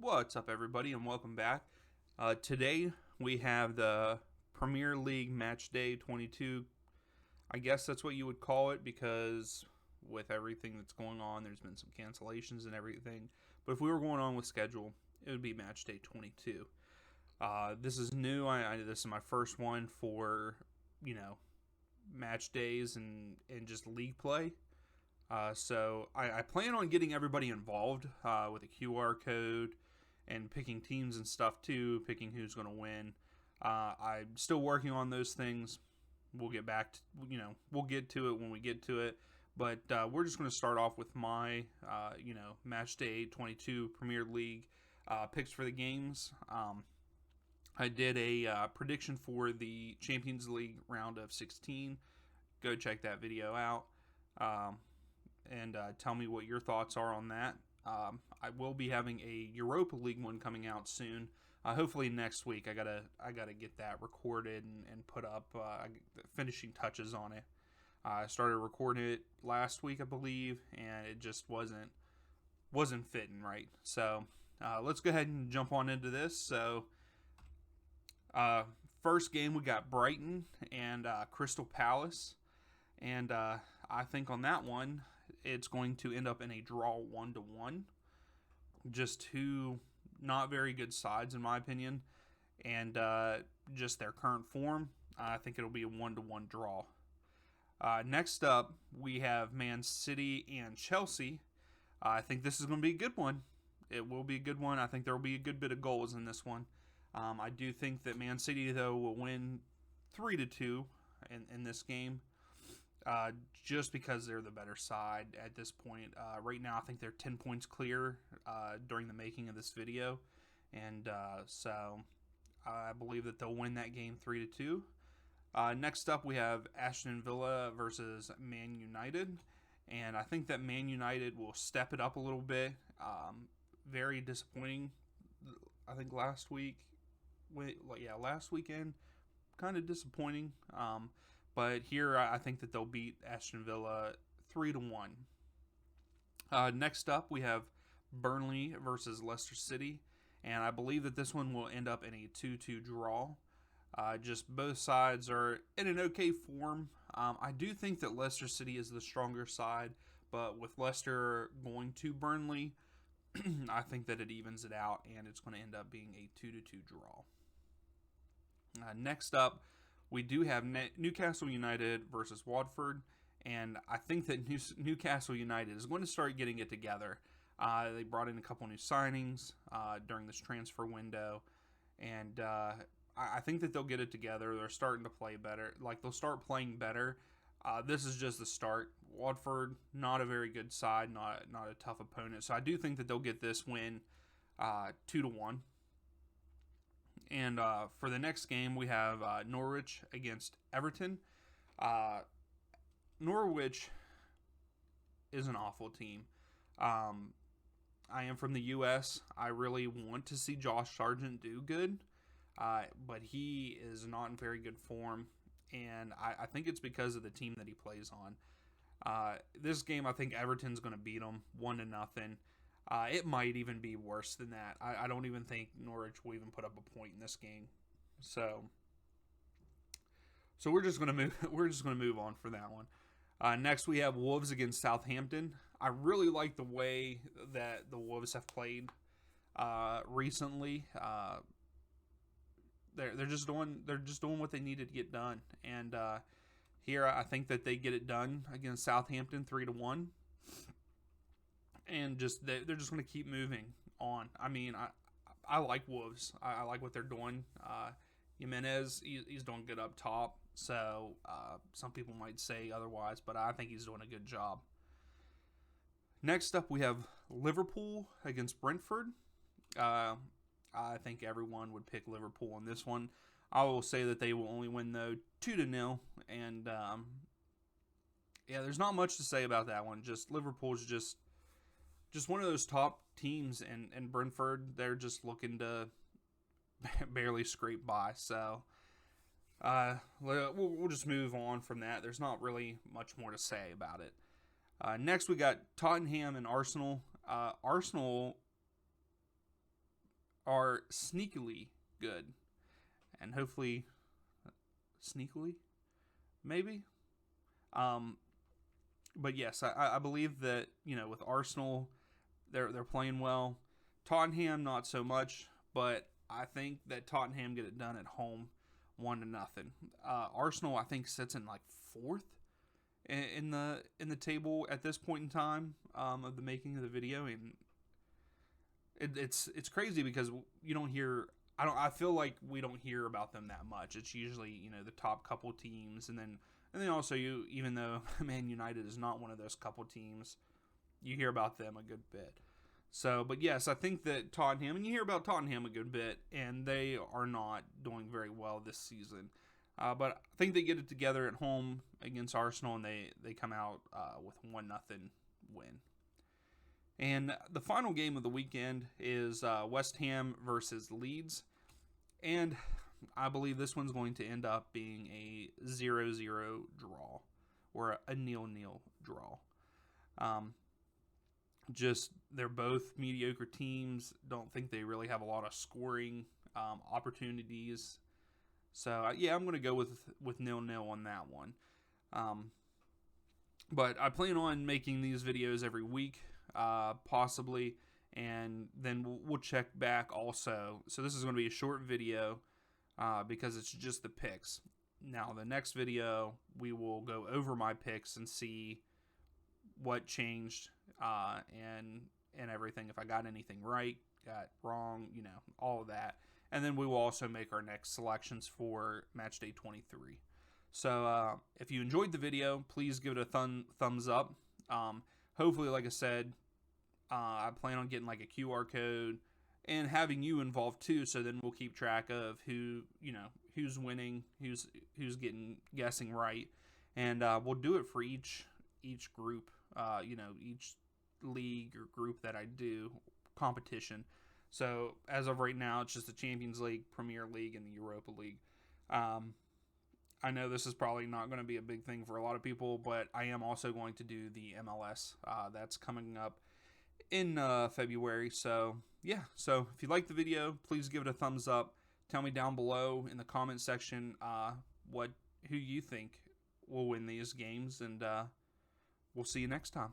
What's up, everybody, and welcome back. Today we have the Premier League Matchday 22. I guess that's what you would call it because with everything that's going on, there's been some cancellations and everything. But if we were going on with schedule, it would be Matchday 22. This is new. This is my first one for, match days and just league play. So I plan on getting everybody involved with a QR code and picking teams and stuff too, picking who's going to win. I'm still working on those things. We'll get back to, we'll get to it when we get to it. But we're just going to start off with my, Match Day 22 Premier League picks for the games. I did a prediction for the Champions League round of 16. Go check that video out. And tell me what your thoughts are on that. I will be having a Europa League one coming out soon. Hopefully next week. I gotta get that recorded and put up finishing touches on it. I started recording it last week, I believe, and it just wasn't fitting right. So let's go ahead and jump on into this. So first game we got Brighton and Crystal Palace, and I think on that one, it's going to end up in a draw 1-1. Just two not very good sides, in my opinion. And just their current form, I think it'll be a 1-1 draw. Next up, we have Man City and Chelsea. I think this is going to be a good one. It will be a good one. I think there will be a good bit of goals in this one. I do think that Man City, though, will win 3-2 in this game. Just because they're the better side at this point. Right now, I think they're 10 points clear during the making of this video. And so I believe that they'll win that game 3-2. Next up, we have Ashton Villa versus Man United. And I think that Man United will step it up a little bit. Very disappointing, I think, last weekend. Kind of disappointing. But here, I think that they'll beat Ashton Villa 3-1. Next up, we have Burnley versus Leicester City. And I believe that this one will end up in a 2-2 draw. Just both sides are in an okay form. I do think that Leicester City is the stronger side. But with Leicester going to Burnley, I think that it evens it out. And it's going to end up being a 2-2 draw. Next up, we do have Newcastle United versus Watford, and I think that Newcastle United is going to start getting it together. They brought in a couple new signings during this transfer window, and I think that they'll get it together. They're starting to play better. They'll start playing better. This is just the start. Watford, not a very good side, not a tough opponent. So I do think that they'll get this win 2-1. And for the next game, we have Norwich against Everton. Norwich is an awful team. I am from the U.S. I really want to see Josh Sargent do good, but he is not in very good form, and I think it's because of the team that he plays on. This game, I think Everton's going to beat them 1-0. It might even be worse than that. I don't even think Norwich will even put up a point in this game. So we're just gonna move. We're just gonna move on for that one. Next, we have Wolves against Southampton. I really like the way that the Wolves have played recently. They're just doing what they needed to get done. And here, I think that they get it done against Southampton 3-1. And they're just going to keep moving on. I mean, I like Wolves. I like what they're doing. Jimenez, he's doing good up top. So some people might say otherwise, but I think he's doing a good job. Next up, we have Liverpool against Brentford. I think everyone would pick Liverpool in this one. I will say that they will only win, though, 2-0. And, there's not much to say about that one. Just Liverpool's just one of those top teams, and Brentford, they're just looking to barely scrape by. So we'll just move on from that. There's not really much more to say about it. Next, we got Tottenham and Arsenal. Arsenal are sneakily good. And hopefully, sneakily, maybe. But yes, I believe that, with Arsenal, they're playing well. Tottenham, not so much, but I think that Tottenham get it done at home, 1-0. Arsenal, I think, sits in like fourth in the table at this point in time of the making of the video, and it's crazy because you don't hear. I feel like we don't hear about them that much. It's usually the top couple teams, and then also even though Man United is not one of those couple teams, you hear about them a good bit. So, but yes, I think that Tottenham, and you hear about Tottenham a good bit, and they are not doing very well this season. But I think they get it together at home against Arsenal, and they come out with 1-0 win. And the final game of the weekend is West Ham versus Leeds. And I believe this one's going to end up being a 0-0 draw or a 0-0 draw. Just they're both mediocre teams. Don't think they really have a lot of scoring opportunities. So yeah, I'm going to go with 0-0 on that one. But I plan on making these videos every week, possibly, and then we'll check back also. So this is going to be a short video because it's just the picks. Now the next video we will go over my picks and see what changed and everything. If I got anything right, got wrong, all of that. And then we will also make our next selections for Matchday 23. So if you enjoyed the video, please give it a thumbs up. Hopefully, like I said, I plan on getting like a QR code and having you involved too. So then we'll keep track of who's winning, who's guessing right, and we'll do it for each group. Each league or group that I do competition. So as of right now, it's just the Champions League, Premier League, and the Europa League. I know this is probably not going to be a big thing for a lot of people, but I am also going to do the MLS. That's coming up in February. So yeah, so if you like the video, please give it a thumbs up. Tell me down below in the comment section who you think will win these games, and we'll see you next time.